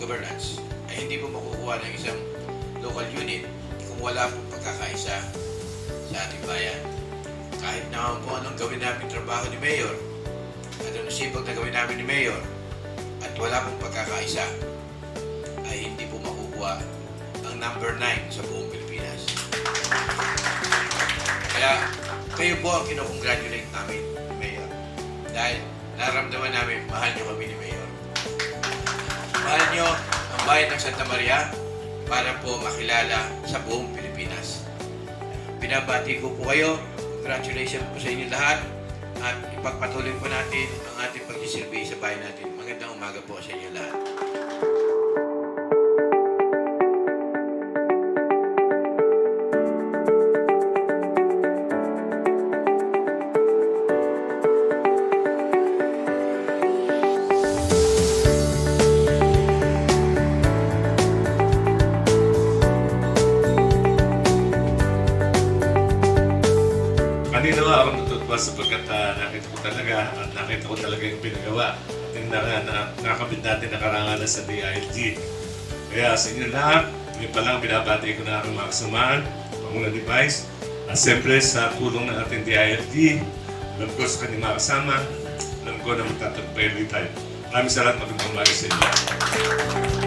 governance ay hindi po makukuha ng isang local unit kung wala pong pagkakaisa sa ating bayan. Kahit naman po anong gawin namin trabaho ni Mayor at anong sipag na gawin namin ni Mayor at wala pong pagkakaisa, ay hindi po makukuha ang number 9 sa buong Pilipinas. Kaya kayo po ang kinukongratulate namin, Mayor. Dahil naramdaman namin, mahal nyo kami ni Mayor. Mahal nyo ang bayan ng Santa Maria para po makilala sa buong Pilipinas. Binabati ko po kayo. Congratulations po sa inyo lahat. At ipagpatuloy po natin ang ating pagsisilbi sa bayan natin. Magandang umaga po sa inyo lahat. Kanina nga ako natutuwa sapagkat nakita ko talaga yung pinagawa. Nakakabit natin ang karangalan sa DILG. Kaya sa inyo lahat, yun pa lang binabati ko na ang mga kasamahan, Pangulo ni Vice, at siyempre sa tulong ng ating DILG, alam ko sa kanyang mga kasama, alam ko na magtatagpay tayo. Maraming salamat, magandang umaga sa inyo.